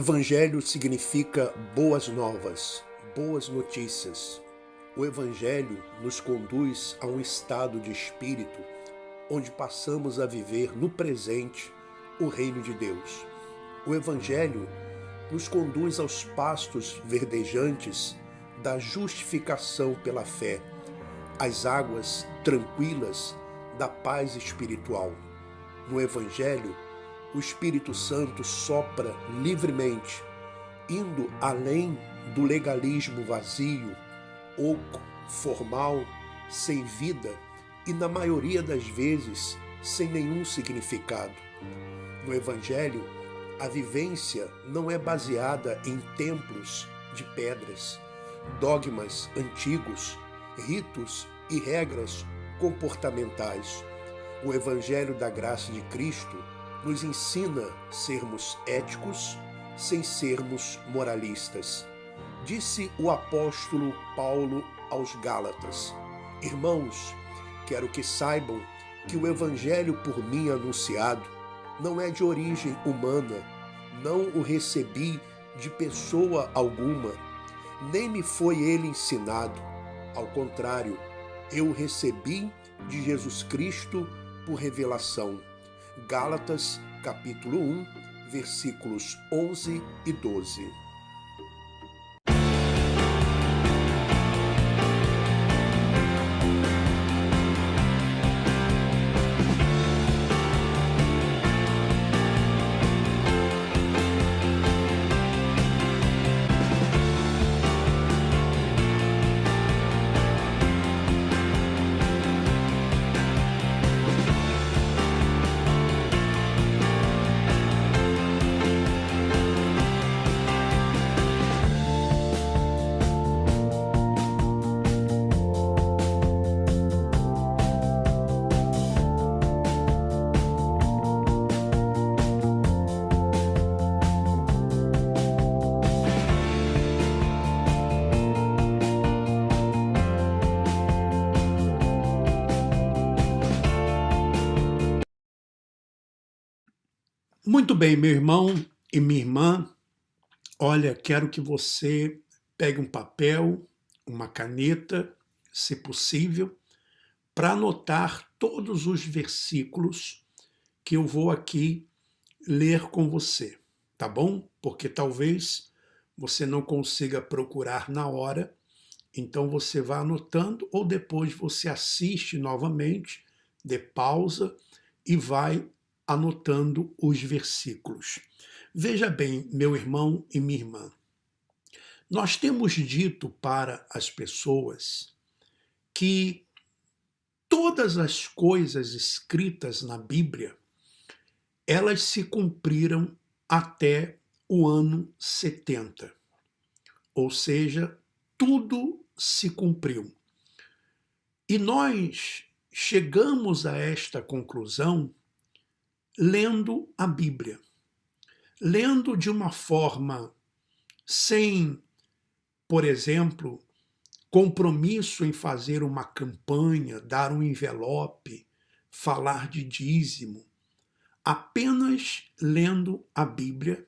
Evangelho significa boas novas, boas notícias. O Evangelho nos conduz a um estado de espírito onde passamos a viver no presente o reino de Deus. O Evangelho nos conduz aos pastos verdejantes da justificação pela fé, às águas tranquilas da paz espiritual. No Evangelho, o Espírito Santo sopra livremente, indo além do legalismo vazio, oco, formal, sem vida e, na maioria das vezes, sem nenhum significado. No Evangelho, a vivência não é baseada em templos de pedras, dogmas antigos, ritos e regras comportamentais. O Evangelho da graça de Cristo nos ensina a sermos éticos sem sermos moralistas. Disse o apóstolo Paulo aos Gálatas: Irmãos, quero que saibam que o evangelho por mim anunciado não é de origem humana, não o recebi de pessoa alguma, nem me foi ele ensinado. Ao contrário, eu o recebi de Jesus Cristo por revelação. Gálatas, capítulo 1, versículos 11 e 12. Muito bem, meu irmão e minha irmã, olha, quero que você pegue um papel, uma caneta, se possível, para anotar todos os versículos que eu vou aqui ler com você, tá bom? Porque talvez você não consiga procurar na hora, então você vai anotando ou depois você assiste novamente, dê pausa e vai anotando os versículos. Veja bem, meu irmão e minha irmã, nós temos dito para as pessoas que todas as coisas escritas na Bíblia, elas se cumpriram até o ano 70. Ou seja, tudo se cumpriu. E nós chegamos a esta conclusão lendo a Bíblia. Lendo de uma forma sem, por exemplo, compromisso em fazer uma campanha, dar um envelope, falar de dízimo, apenas lendo a Bíblia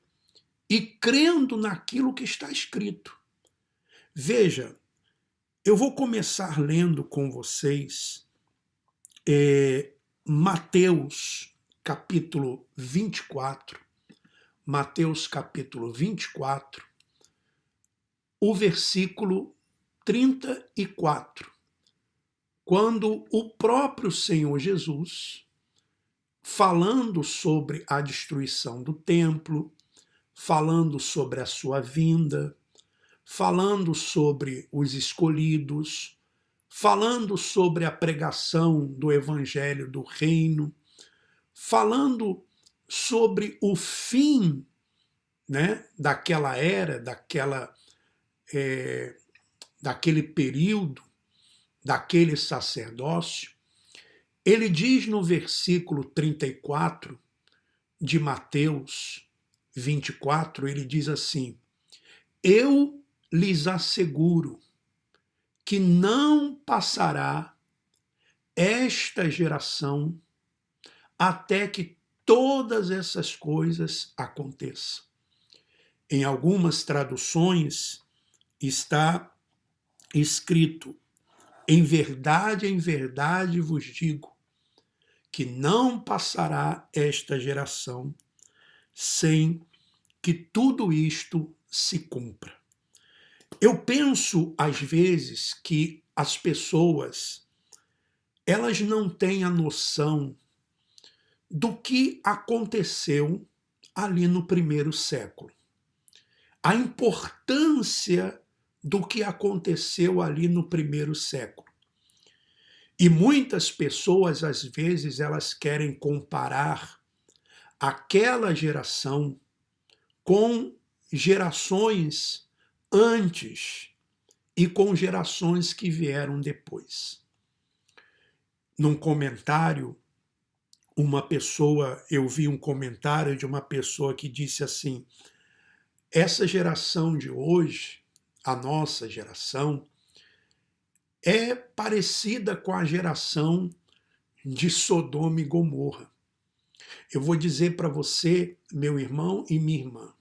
e crendo naquilo que está escrito. Veja, eu vou começar lendo com vocês Mateus capítulo 24, Mateus capítulo 24, o versículo 34, quando o próprio Senhor Jesus, falando sobre a destruição do templo, falando sobre a sua vinda, falando sobre os escolhidos, falando sobre a pregação do evangelho do reino, falando sobre o fim, né, daquela era, daquele período, daquele sacerdócio, ele diz no versículo 34 de Mateus 24, ele diz assim: Eu lhes asseguro que não passará esta geração até que todas essas coisas aconteçam. Em algumas traduções está escrito: em verdade vos digo, que não passará esta geração sem que tudo isto se cumpra. Eu penso, às vezes, que as pessoas, elas não têm a noção do que aconteceu ali no primeiro século. A importância do que aconteceu ali no primeiro século. E muitas pessoas, às vezes, elas querem comparar aquela geração com gerações antes e com gerações que vieram depois. Num comentário, eu vi um comentário de uma pessoa que disse assim: essa geração de hoje, a nossa geração, é parecida com a geração de Sodoma e Gomorra. Eu vou dizer para você, meu irmão e minha irmã,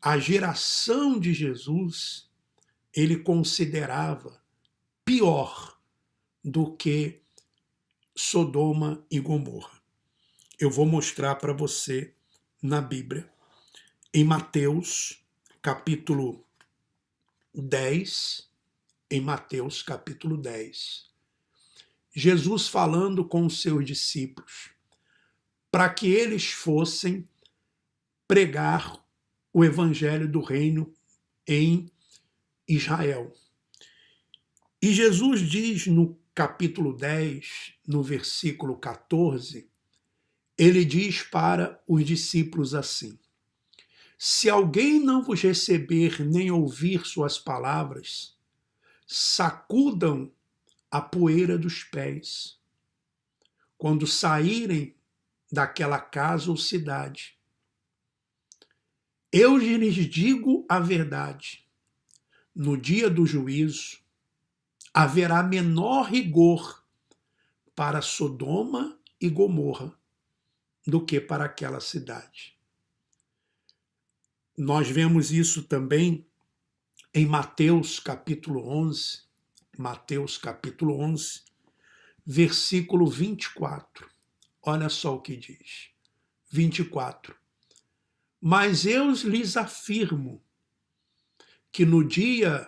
a geração de Jesus, ele considerava pior do que Sodoma e Gomorra. Eu vou mostrar para você na Bíblia, em Mateus, capítulo 10, em Mateus, capítulo 10. Jesus falando com os seus discípulos, para que eles fossem pregar o evangelho do reino em Israel. E Jesus diz no capítulo 10, no versículo 14, ele diz para os discípulos assim: se alguém não vos receber nem ouvir suas palavras, sacudam a poeira dos pés quando saírem daquela casa ou cidade. Eu lhes digo a verdade, no dia do juízo haverá menor rigor para Sodoma e Gomorra do que para aquela cidade. Nós vemos isso também em Mateus capítulo 11, versículo 24. Olha só o que diz. 24. Mas eu lhes afirmo que no dia...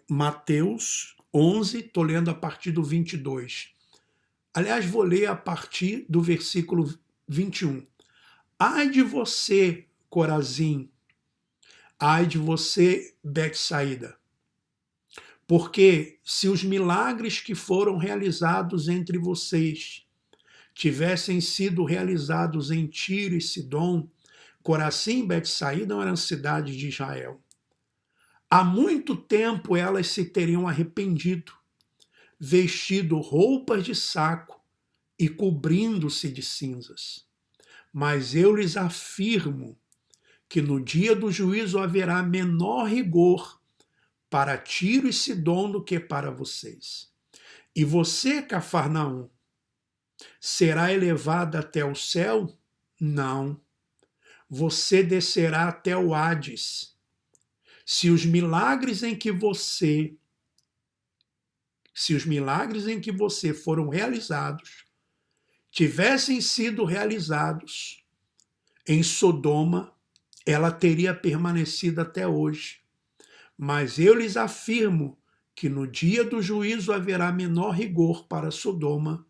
Mateus 11, estou lendo a partir do 22. Aliás, vou ler a partir do versículo 21. Ai de você, Corazim, ai de você, Betsaída, porque se os milagres que foram realizados entre vocês tivessem sido realizados em Tiro e Sidom, Corazim e Betsaída eram cidades de Israel. Há muito tempo elas se teriam arrependido, vestido roupas de saco e cobrindo-se de cinzas. Mas eu lhes afirmo que no dia do juízo haverá menor rigor para Tiro e Sidom do que para vocês. E você, Cafarnaum, será elevada até o céu? Não. Você descerá até o Hades. Se os milagres em que você foram realizados tivessem sido realizados em Sodoma, ela teria permanecido até hoje. Mas eu lhes afirmo que no dia do juízo haverá menor rigor para Sodoma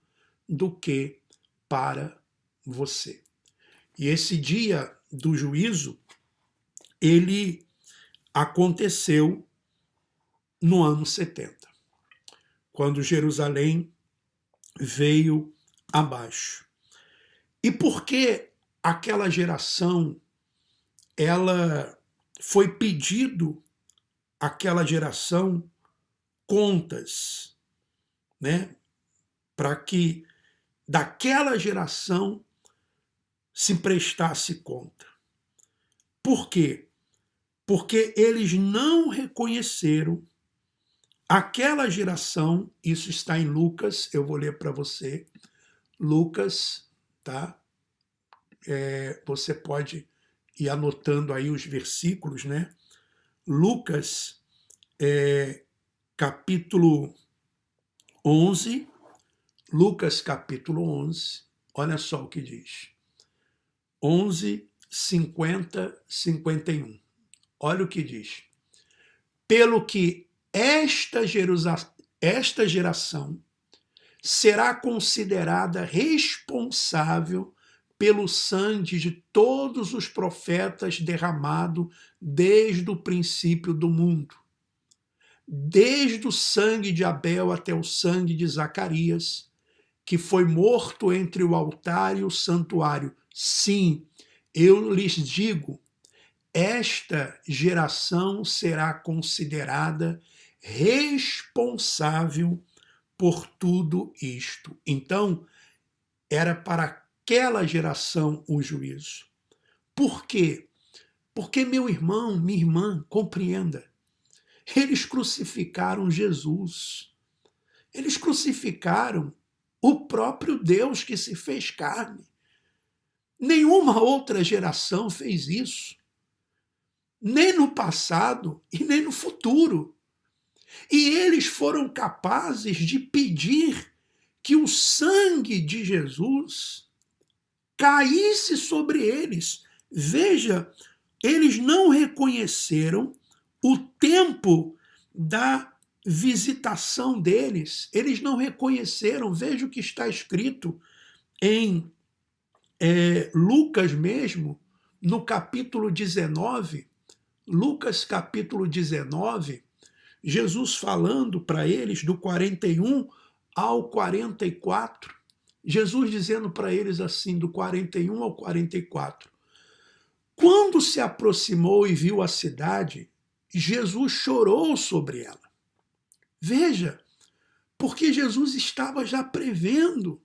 do que para você. E esse dia do juízo, ele aconteceu no ano 70, quando Jerusalém veio abaixo. E por que aquela geração, ela foi pedido àquela geração contas, né? Para que daquela geração se prestasse conta. Por quê? Porque eles não reconheceram aquela geração. Isso está em Lucas, eu vou ler para você. Lucas, tá? Você pode e anotando aí os versículos, né? Lucas, capítulo 11, Lucas capítulo 11, olha só o que diz. 11, 50, 51. Olha o que diz. Pelo que esta geração será considerada responsável pelo sangue de todos os profetas derramado desde o princípio do mundo, desde o sangue de Abel até o sangue de Zacarias, que foi morto entre o altar e o santuário. Sim, eu lhes digo, esta geração será considerada responsável por tudo isto. Então, era para aquela geração o juízo. Por quê? Porque, meu irmão, minha irmã, compreenda, eles crucificaram Jesus. Eles crucificaram o próprio Deus que se fez carne. Nenhuma outra geração fez isso. Nem no passado e nem no futuro. E eles foram capazes de pedir que o sangue de Jesus caísse sobre eles. Veja, eles não reconheceram o tempo da visitação deles. Eles não reconheceram. Veja o que está escrito em Lucas mesmo, no capítulo 19. Lucas capítulo 19, Jesus falando para eles do 41 ao 44, Jesus dizendo para eles assim, do 41 ao 44, quando se aproximou e viu a cidade, Jesus chorou sobre ela. Veja, porque Jesus estava já prevendo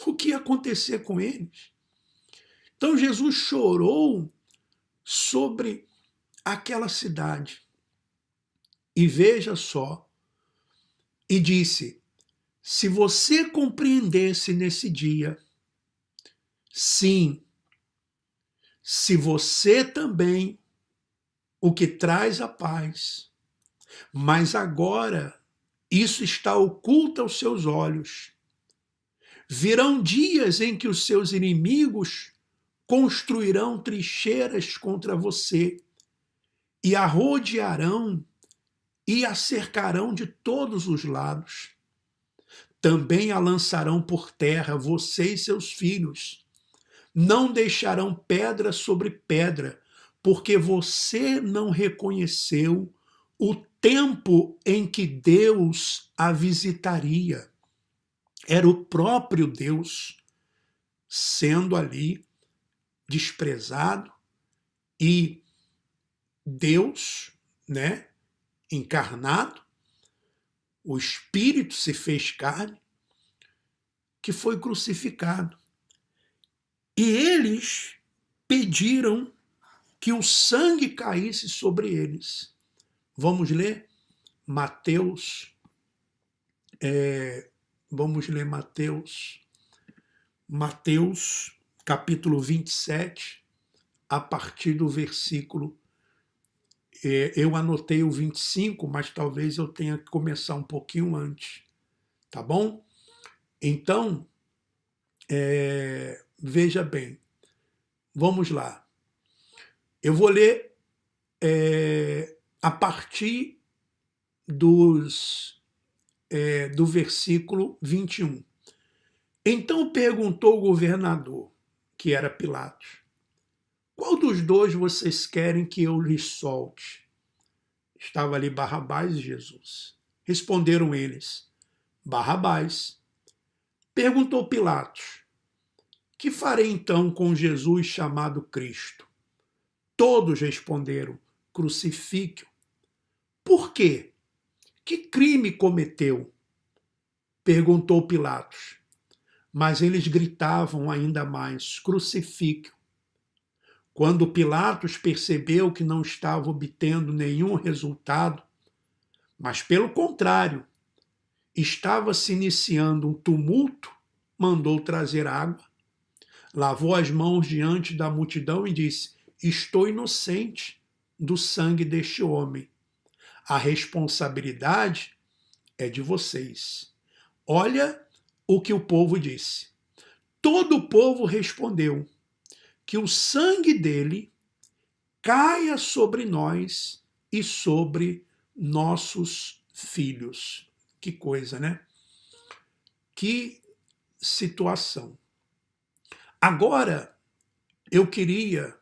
o que ia acontecer com eles. Então Jesus chorou sobre aquela cidade. E veja só, e disse, se você compreendesse nesse dia, sim, se você também, o que traz a paz, mas agora isso está oculto aos seus olhos. Virão dias em que os seus inimigos construirão trincheiras contra você e a rodearão e a cercarão de todos os lados. Também a lançarão por terra, você e seus filhos. Não deixarão pedra sobre pedra, porque você não reconheceu o tempo em que Deus a visitaria. Era o próprio Deus sendo ali desprezado e Deus, né, encarnado, o Espírito se fez carne, que foi crucificado. E eles pediram que o sangue caísse sobre eles. Vamos ler Mateus, Mateus capítulo 27, a partir do versículo, eu anotei o 25, mas talvez eu tenha que começar um pouquinho antes, tá bom? Então, veja bem, vamos lá. Eu vou ler a partir do versículo 21. Então perguntou o governador, que era Pilatos, qual dos dois vocês querem que eu lhes solte? Estava ali Barrabás e Jesus. Responderam eles, Barrabás. Perguntou Pilatos, que farei então com Jesus chamado Cristo? Todos responderam, crucifique-o. Por quê? Que crime cometeu? Perguntou Pilatos. Mas eles gritavam ainda mais, crucifique-o. Quando Pilatos percebeu que não estava obtendo nenhum resultado, mas pelo contrário, estava se iniciando um tumulto, mandou trazer água, lavou as mãos diante da multidão e disse, estou inocente do sangue deste homem. A responsabilidade é de vocês. Olha o que o povo disse. Todo o povo respondeu: que o sangue dele caia sobre nós e sobre nossos filhos. Que coisa, né? Que situação. Agora, eu queria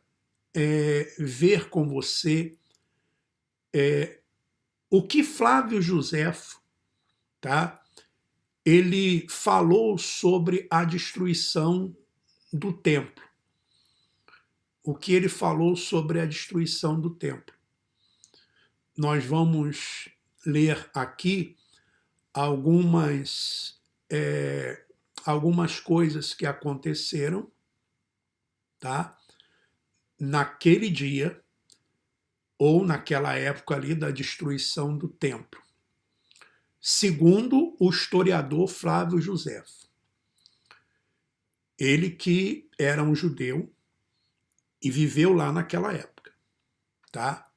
ver com você o que Flávio Joséfo, tá? Ele falou sobre a destruição do templo. O que ele falou sobre a destruição do templo. Nós vamos ler aqui algumas coisas que aconteceram, tá? Naquele dia, ou naquela época ali da destruição do templo. Segundo o historiador Flávio Joséfo. Ele que era um judeu e viveu lá naquela época, tá?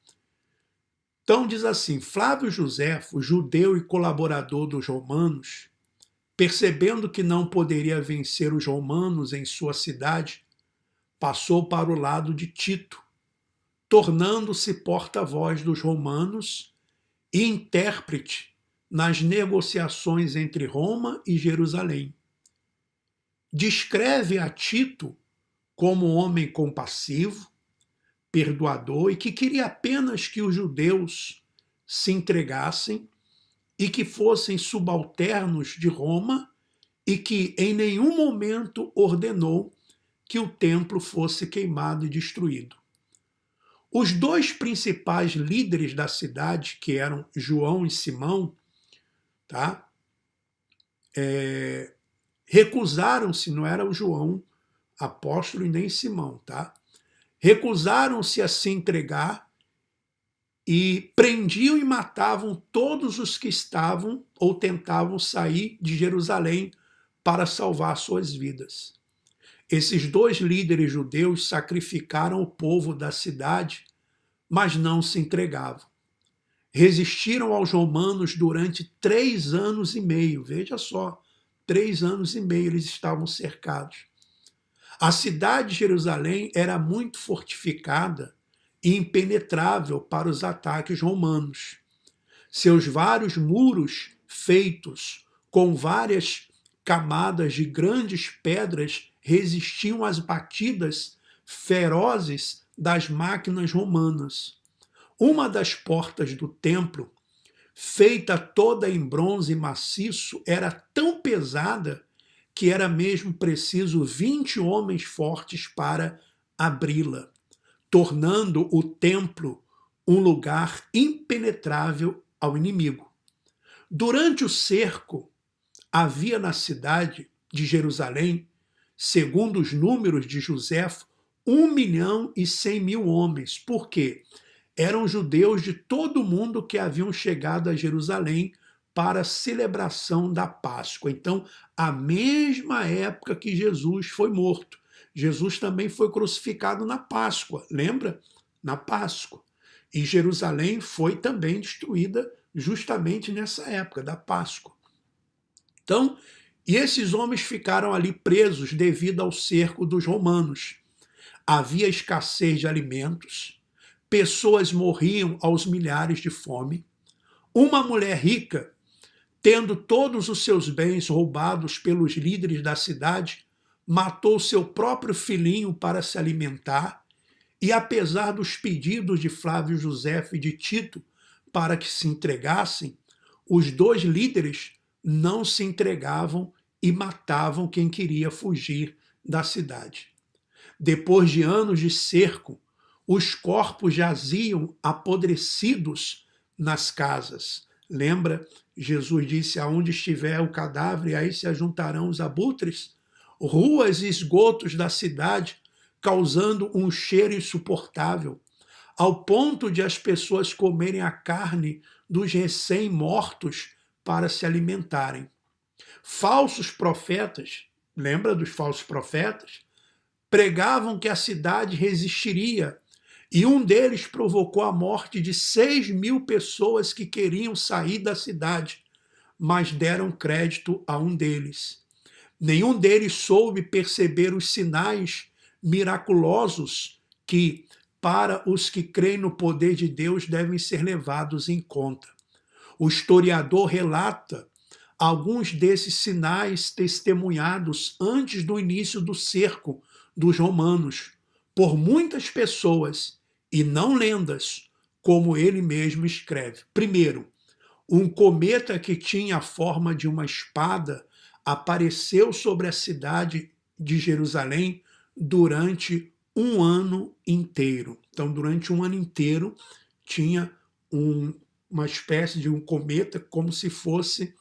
Então diz assim: Flávio Joséfo, judeu e colaborador dos romanos, percebendo que não poderia vencer os romanos em sua cidade, passou para o lado de Tito, tornando-se porta-voz dos romanos e intérprete nas negociações entre Roma e Jerusalém. Descreve a Tito como um homem compassivo, perdoador e que queria apenas que os judeus se entregassem e que fossem subalternos de Roma e que em nenhum momento ordenou que o templo fosse queimado e destruído. Os dois principais líderes da cidade, que eram João e Simão, tá? Recusaram-se, não era o João apóstolo e nem Simão, tá? Recusaram-se a se entregar e prendiam e matavam todos os que estavam ou tentavam sair de Jerusalém para salvar suas vidas. Esses dois líderes judeus sacrificaram o povo da cidade, mas não se entregavam. Resistiram aos romanos durante 3 anos e meio. Veja só, 3 anos e meio eles estavam cercados. A cidade de Jerusalém era muito fortificada e impenetrável para os ataques romanos. Seus vários muros, feitos com várias camadas de grandes pedras, resistiam às batidas ferozes das máquinas romanas. Uma das portas do templo, feita toda em bronze maciço, era tão pesada que era mesmo preciso 20 homens fortes para abri-la, tornando o templo um lugar impenetrável ao inimigo. Durante o cerco, havia na cidade de Jerusalém, segundo os números de Joséfo, 1.100.000 homens. Por quê? Eram judeus de todo o mundo que haviam chegado a Jerusalém para a celebração da Páscoa. Então, a mesma época que Jesus foi morto. Jesus também foi crucificado na Páscoa, lembra? Na Páscoa. E Jerusalém foi também destruída justamente nessa época da Páscoa. Então, e esses homens ficaram ali presos devido ao cerco dos romanos. Havia escassez de alimentos, pessoas morriam aos milhares de fome. Uma mulher rica, tendo todos os seus bens roubados pelos líderes da cidade, matou seu próprio filhinho para se alimentar, e apesar dos pedidos de Flávio Joséfo e de Tito para que se entregassem, os dois líderes não se entregavam e matavam quem queria fugir da cidade. Depois de anos de cerco, os corpos jaziam apodrecidos nas casas. Lembra? Jesus disse: aonde estiver o cadáver, aí se ajuntarão os abutres. Ruas e esgotos da cidade, causando um cheiro insuportável, ao ponto de as pessoas comerem a carne dos recém-mortos para se alimentarem. Falsos profetas, lembra dos falsos profetas? Pregavam que a cidade resistiria, E um deles provocou a morte de 6.000 pessoas que queriam sair da cidade, mas deram crédito a um deles. Nenhum deles soube perceber os sinais miraculosos que, para os que creem no poder de Deus, devem ser levados em conta. O historiador relata alguns desses sinais testemunhados antes do início do cerco dos romanos por muitas pessoas, e não lendas, como ele mesmo escreve. Primeiro, um cometa que tinha a forma de uma espada apareceu sobre a cidade de Jerusalém durante um ano inteiro. Então, durante um ano inteiro, tinha uma espécie de um cometa como se fosse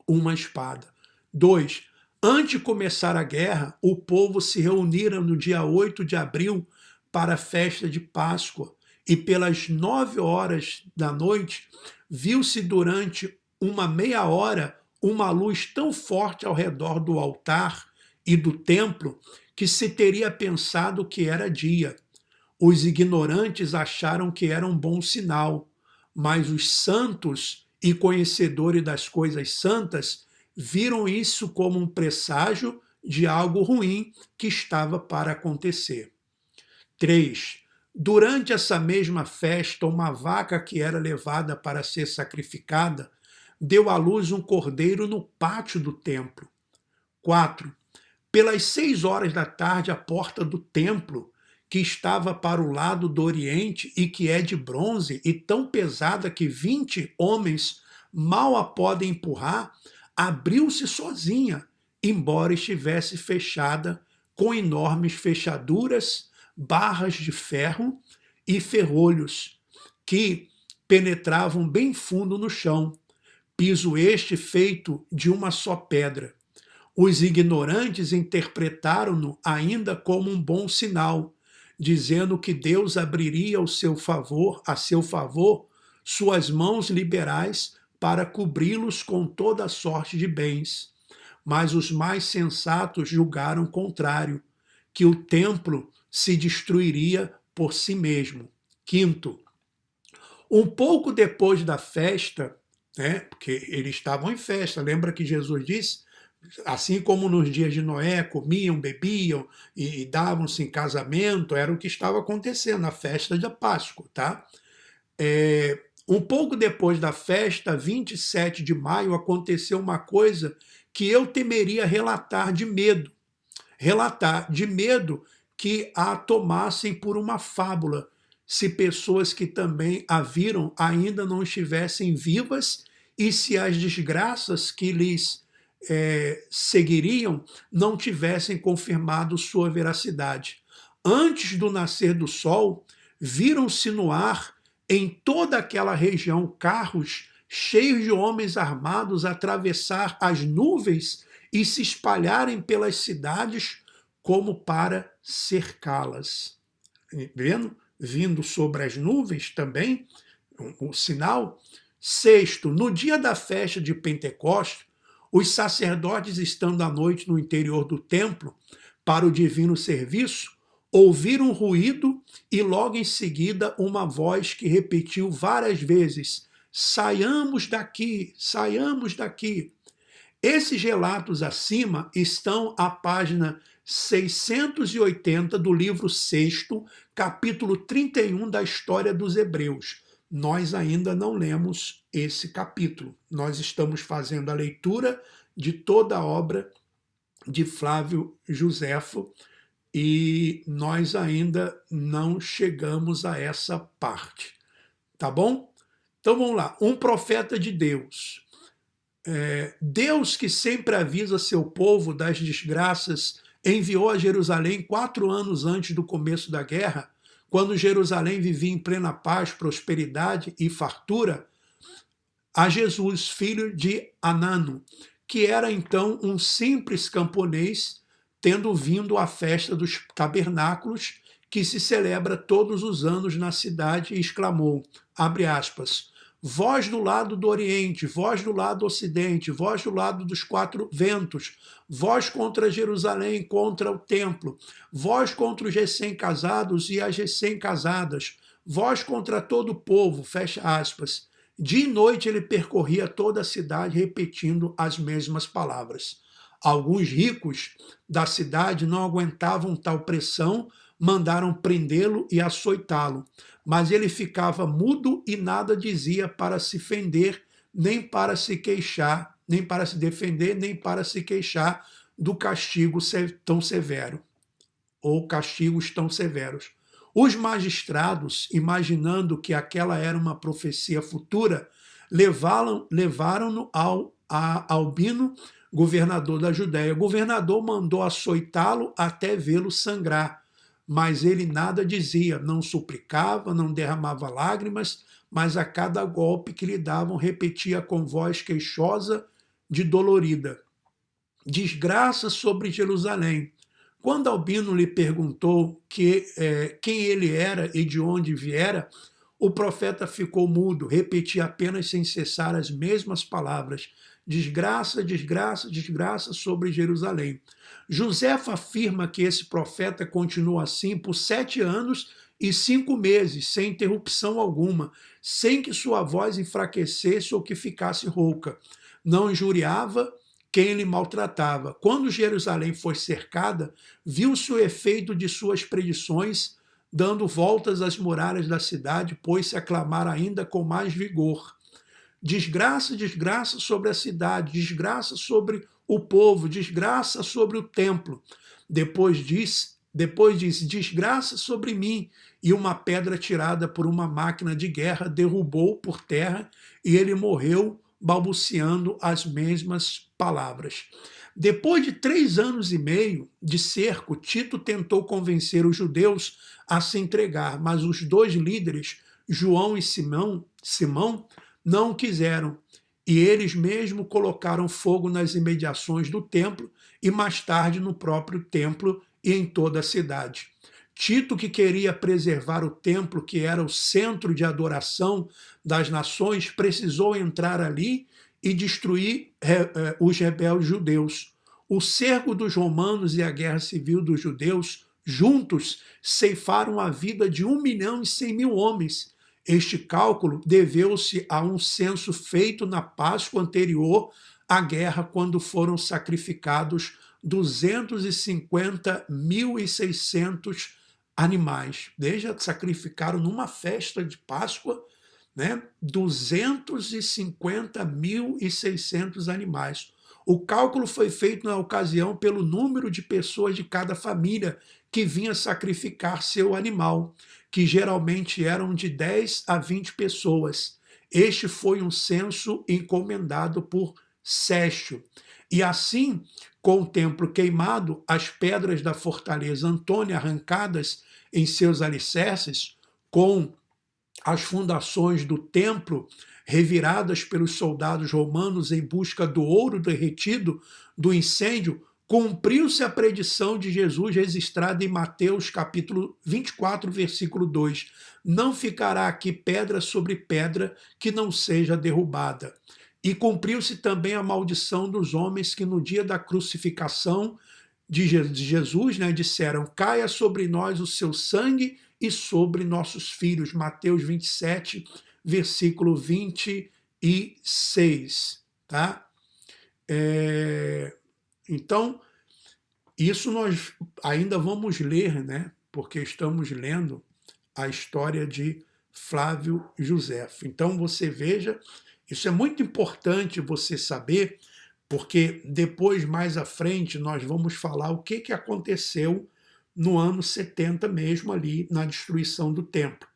uma espada. 2. Antes de começar a guerra, o povo se reunira no dia 8 de abril para a festa de Páscoa, e pelas 9 horas da noite, viu-se durante uma meia hora uma luz tão forte ao redor do altar e do templo que se teria pensado que era dia. Os ignorantes acharam que era um bom sinal, mas os santos e conhecedores das coisas santas viram isso como um presságio de algo ruim que estava para acontecer. 3. Durante essa mesma festa, uma vaca que era levada para ser sacrificada deu à luz um cordeiro no pátio do templo. 4. Pelas 6 horas da tarde, a porta do templo, que estava para o lado do oriente e que é de bronze e tão pesada que 20 homens mal a podem empurrar, abriu-se sozinha, embora estivesse fechada com enormes fechaduras, barras de ferro e ferrolhos que penetravam bem fundo no chão, piso este feito de uma só pedra. Os ignorantes interpretaram-no ainda como um bom sinal, dizendo que Deus abriria a seu favor, suas mãos liberais para cobri-los com toda sorte de bens. Mas os mais sensatos julgaram o contrário, que o templo se destruiria por si mesmo. 5. Um pouco depois da festa, porque eles estavam em festa, lembra que Jesus disse? Assim como nos dias de Noé, comiam, bebiam e davam-se em casamento, era o que estava acontecendo na festa da Páscoa, tá? Um pouco depois da festa, 27 de maio, aconteceu uma coisa que eu temeria relatar de medo que a tomassem por uma fábula, se pessoas que também a viram ainda não estivessem vivas e se as desgraças que lhes seguiriam não tivessem confirmado sua veracidade. Antes do nascer do sol, viram-se no ar, em toda aquela região, carros cheios de homens armados atravessar as nuvens e se espalharem pelas cidades como para cercá-las. Vendo? Vindo sobre as nuvens também, o sinal. 6. No dia da festa de Pentecostes, os sacerdotes, estando à noite no interior do templo para o divino serviço, ouviram um ruído e logo em seguida uma voz que repetiu várias vezes: saiamos daqui, saiamos daqui. Esses relatos acima estão à página 680 do livro 6º, capítulo 31 da História dos Hebreus. Nós ainda não lemos esse capítulo. Nós estamos fazendo a leitura de toda a obra de Flávio Joséfo e nós ainda não chegamos a essa parte. Tá bom? Então vamos lá. Um profeta de Deus. Deus, que sempre avisa seu povo das desgraças, enviou a Jerusalém 4 anos antes do começo da guerra, quando Jerusalém vivia em plena paz, prosperidade e fartura, a Jesus, filho de Anano, que era então um simples camponês, tendo vindo à festa dos tabernáculos, que se celebra todos os anos na cidade, e exclamou, abre aspas, voz do lado do Oriente, voz do lado do Ocidente, voz do lado dos quatro ventos, voz contra Jerusalém, contra o templo, voz contra os recém-casados e as recém-casadas, voz contra todo o povo, fecha aspas. Dia e noite ele percorria toda a cidade repetindo as mesmas palavras. Alguns ricos da cidade não aguentavam tal pressão, mandaram prendê-lo e açoitá-lo. Mas ele ficava mudo e nada dizia para se defender, nem para se queixar, nem para se defender, nem para se queixar do castigo tão severo, ou castigos tão severos. Os magistrados, imaginando que aquela era uma profecia futura, levaram-no a Albino, governador da Judéia. O governador mandou açoitá-lo até vê-lo sangrar, mas ele nada dizia, não suplicava, não derramava lágrimas, mas a cada golpe que lhe davam repetia com voz queixosa de dolorida: desgraça sobre Jerusalém. Quando Albino lhe perguntou quem ele era e de onde viera, o profeta ficou mudo, repetia apenas sem cessar as mesmas palavras: desgraça, desgraça, desgraça sobre Jerusalém. Josefa afirma que esse profeta continuou assim por 7 anos e 5 meses, sem interrupção alguma, sem que sua voz enfraquecesse ou que ficasse rouca. Não injuriava quem lhe maltratava. Quando Jerusalém foi cercada, viu-se o efeito de suas predições, dando voltas às muralhas da cidade, pôs-se a clamar ainda com mais vigor: desgraça, desgraça sobre a cidade, desgraça sobre o povo, desgraça sobre o templo. Depois disse, desgraça sobre mim, e uma pedra tirada por uma máquina de guerra derrubou por terra, e ele morreu balbuciando as mesmas palavras. Depois de 3 anos e meio de cerco, Tito tentou convencer os judeus a se entregar, mas os 2 líderes, João e Simão, não quiseram, e eles mesmo colocaram fogo nas imediações do templo e mais tarde no próprio templo e em toda a cidade. Tito, que queria preservar o templo, que era o centro de adoração das nações, precisou entrar ali e destruir os rebeldes judeus. O cerco dos romanos e a guerra civil dos judeus, juntos, ceifaram a vida de 1.100.000 homens. Este cálculo deveu-se a um censo feito na Páscoa anterior à guerra, quando foram sacrificados 250.600 animais. Veja, sacrificaram numa festa de Páscoa, né, 250.600 animais. O cálculo foi feito na ocasião pelo número de pessoas de cada família que vinha sacrificar seu animal, que geralmente eram de 10 a 20 pessoas. Este foi um censo encomendado por Sérgio. E assim, com o templo queimado, as pedras da fortaleza Antônia arrancadas em seus alicerces, com as fundações do templo reviradas pelos soldados romanos em busca do ouro derretido do incêndio, cumpriu-se a predição de Jesus registrada em Mateus capítulo 24, versículo 2. Não ficará aqui pedra sobre pedra que não seja derrubada. E cumpriu-se também a maldição dos homens que no dia da crucificação de Jesus, né, disseram: caia sobre nós o seu sangue e sobre nossos filhos. Mateus 27, versículo 26. Tá? Então, isso nós ainda vamos ler, né? Porque estamos lendo a história de Flávio Josefo. Então, você veja, isso é muito importante você saber, porque depois, mais à frente, nós vamos falar o que aconteceu no ano 70 mesmo, ali na destruição do templo.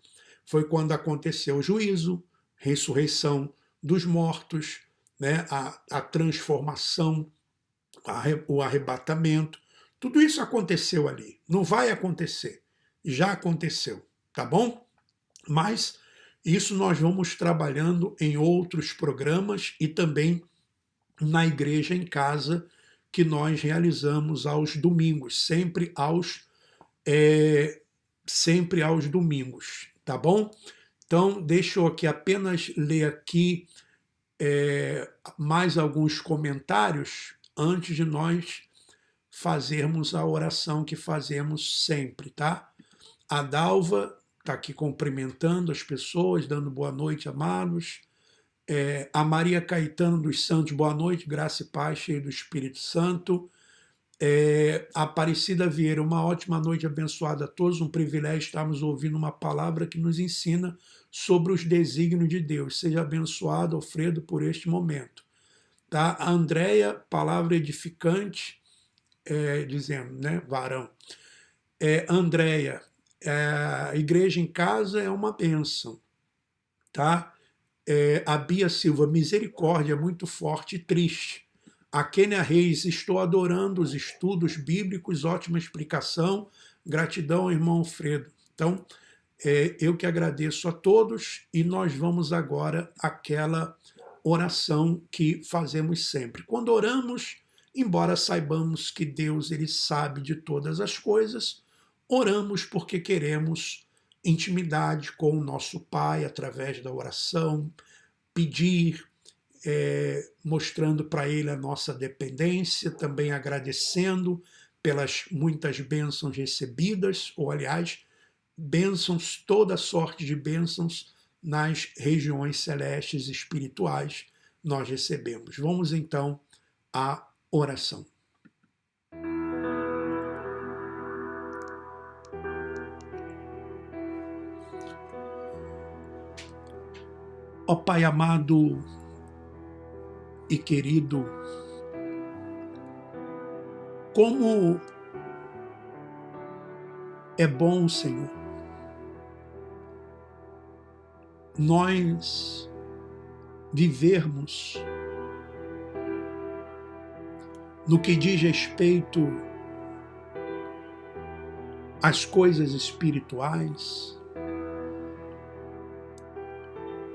Foi quando aconteceu o juízo, ressurreição dos mortos, né? a transformação, o arrebatamento. Tudo isso aconteceu ali. Não vai acontecer. Já aconteceu, tá bom? Mas isso nós vamos trabalhando em outros programas e também na Igreja em Casa, que nós realizamos aos domingos, sempre aos domingos, tá bom? Então, deixa eu aqui apenas ler aqui mais alguns comentários antes de nós fazermos a oração que fazemos sempre, tá? A Dalva está aqui cumprimentando as pessoas, dando boa noite, amados. A Maria Caetano dos Santos, boa noite, graça e paz, cheio do Espírito Santo. A Aparecida Vieira, uma ótima noite abençoada a todos, um privilégio estarmos ouvindo uma palavra que nos ensina sobre os desígnios de Deus. Seja abençoado, Alfredo, por este momento. Tá? A Andréia, palavra edificante, dizendo, né, varão. Andréia, a igreja em casa é uma bênção. Tá? A Bia Silva, misericórdia, muito forte e triste. A Kênia Reis, estou adorando os estudos bíblicos, ótima explicação. Gratidão, irmão Alfredo. Então, eu que agradeço a todos e nós vamos agora àquela oração que fazemos sempre. Quando oramos, embora saibamos que Deus ele sabe de todas as coisas, oramos porque queremos intimidade com o nosso Pai através da oração, pedir, mostrando para Ele a nossa dependência, também agradecendo pelas muitas bênçãos recebidas, ou aliás, bênçãos, toda sorte de bênçãos nas regiões celestes espirituais nós recebemos. Vamos então à oração. Ó Pai amado e querido, como é bom, Senhor, nós vivermos no que diz respeito às coisas espirituais,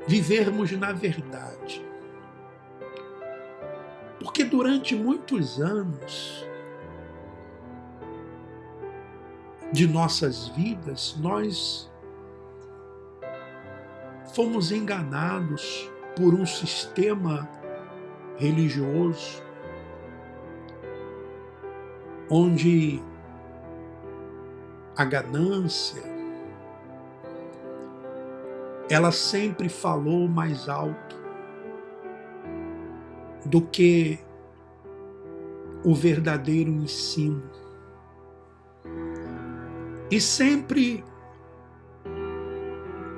vivermos na verdade. Porque durante muitos anos de nossas vidas, nós fomos enganados por um sistema religioso onde a ganância, ela sempre falou mais alto do que o verdadeiro ensino. E sempre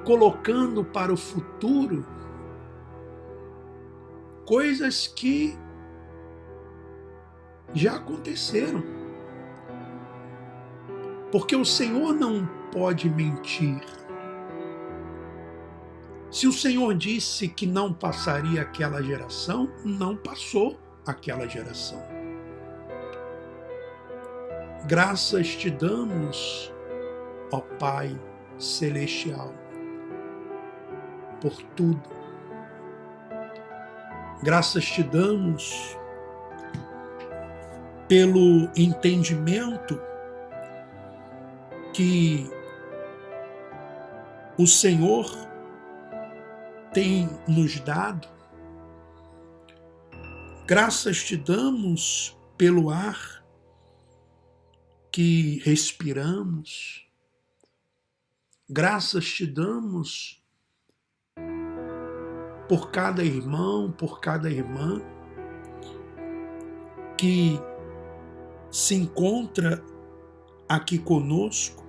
colocando para o futuro coisas que já aconteceram. Porque o Senhor não pode mentir. Se o Senhor disse que não passaria aquela geração, não passou aquela geração. Graças te damos, ó Pai Celestial, por tudo. Graças te damos pelo entendimento que o Senhor tem nos dado. Graças te damos pelo ar que respiramos. Graças te damos por cada irmão, por cada irmã que se encontra aqui conosco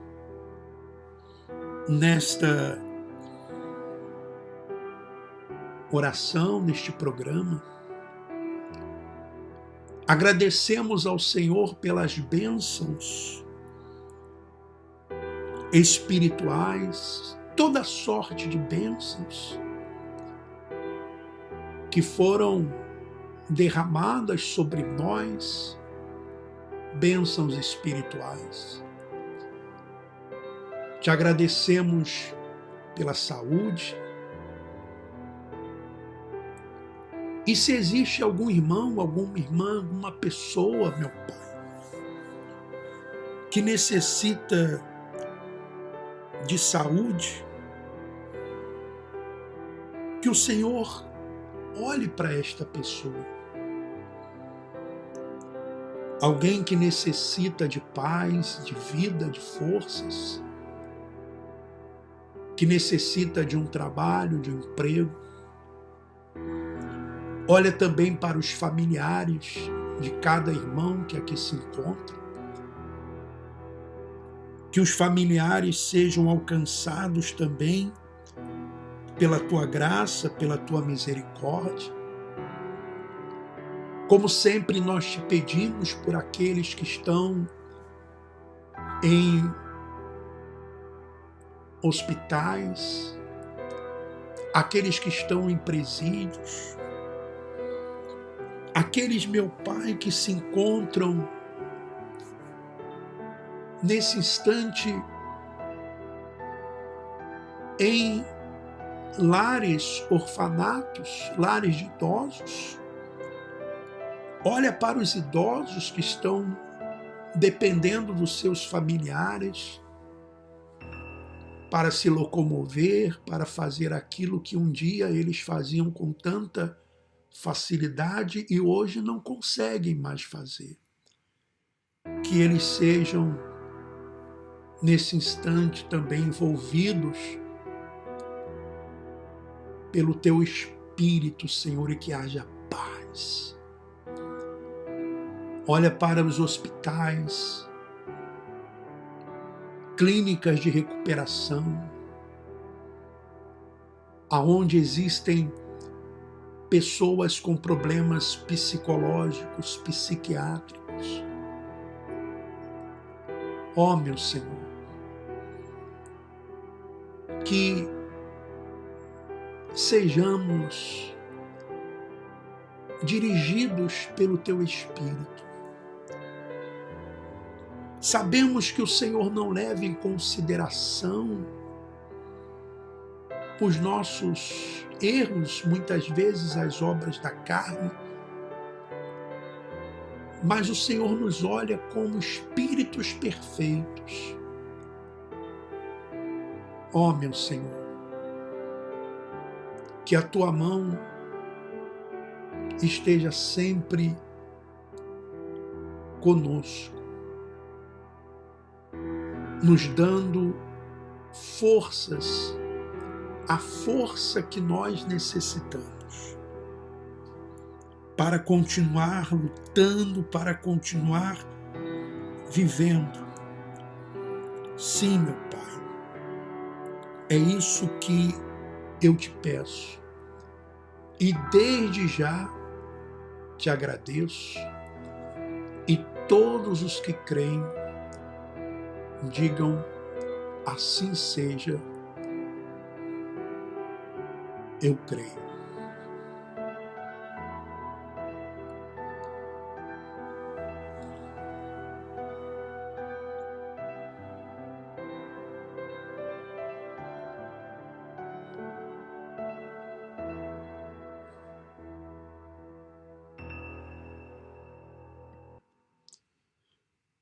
nesta oração, neste programa. Agradecemos ao Senhor pelas bênçãos espirituais, toda sorte de bênçãos que foram derramadas sobre nós, bênçãos espirituais. Te agradecemos pela saúde. E se existe algum irmão, alguma irmã, alguma pessoa, meu Pai, que necessita de saúde, Que o Senhor olhe para esta pessoa. Alguém que necessita de paz, de vida, de forças, que necessita de um trabalho, de um emprego. Olha também para os familiares de cada irmão que aqui se encontra. Que os familiares sejam alcançados também pela tua graça, pela tua misericórdia. Como sempre, nós te pedimos por aqueles que estão em hospitais, aqueles que estão em presídios, aqueles, meu Pai, que se encontram nesse instante em lares, orfanatos, lares de idosos. Olha para os idosos que estão dependendo dos seus familiares para se locomover, para fazer aquilo que um dia eles faziam com tanta facilidade e hoje não conseguem mais fazer. Que eles sejam, nesse instante, também envolvidos pelo Teu Espírito, Senhor, e que haja paz. Olha para os hospitais, clínicas de recuperação, aonde existem pessoas com problemas psicológicos, psiquiátricos. Ó, meu Senhor, que sejamos dirigidos pelo Teu Espírito. Sabemos que o Senhor não leva em consideração os nossos erros, muitas vezes as obras da carne, mas o Senhor nos olha como espíritos perfeitos. Ó, meu Senhor, que a Tua mão esteja sempre conosco, nos dando forças, a força que nós necessitamos para continuar lutando, para continuar vivendo. Sim, meu Pai, é isso que eu te peço. E desde já te agradeço, e todos os que creem digam: assim seja, eu creio.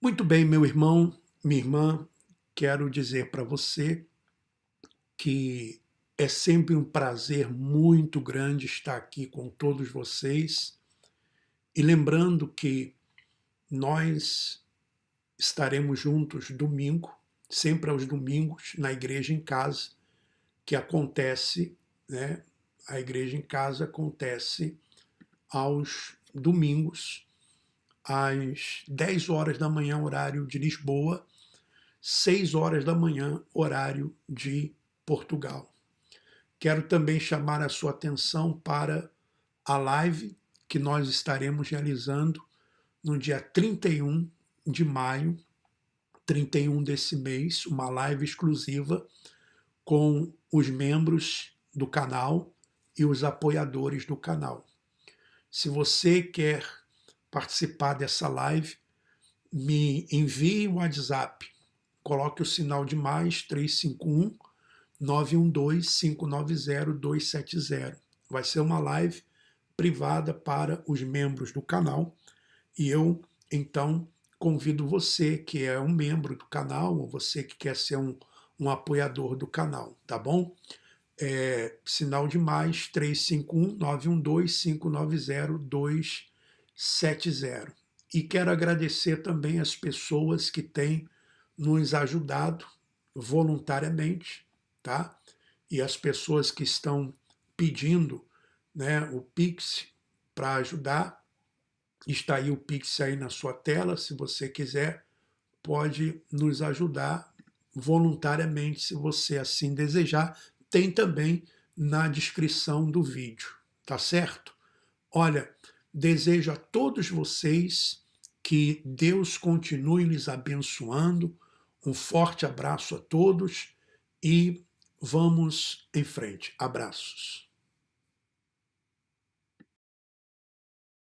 Muito bem, meu irmão, minha irmã, quero dizer para você que é sempre um prazer muito grande estar aqui com todos vocês. E lembrando que nós estaremos juntos domingo, sempre aos domingos, na Igreja em Casa, que acontece, né? A Igreja em Casa acontece aos domingos, às 10 horas da manhã, horário de Lisboa, 6 horas da manhã, horário de Portugal. Quero também chamar a sua atenção para a live que nós estaremos realizando no dia 31 de maio, 31 desse mês, uma live exclusiva com os membros do canal e os apoiadores do canal. Se você quer participar dessa live, me envie um WhatsApp, coloque o sinal de mais 351 912-590-270. Vai ser uma live privada para os membros do canal e eu, então, convido você que é um membro do canal ou você que quer ser um apoiador do canal, tá bom? sinal de mais 351-912-590-270. E quero agradecer também as pessoas que têm nos ajudado voluntariamente, tá? E as pessoas que estão pedindo, né, o Pix para ajudar. Está aí o Pix aí na sua tela, se você quiser, pode nos ajudar voluntariamente, se você assim desejar. Tem também na descrição do vídeo, tá certo? Olha, desejo a todos vocês que Deus continue lhes abençoando. Um forte abraço a todos e vamos em frente. Abraços.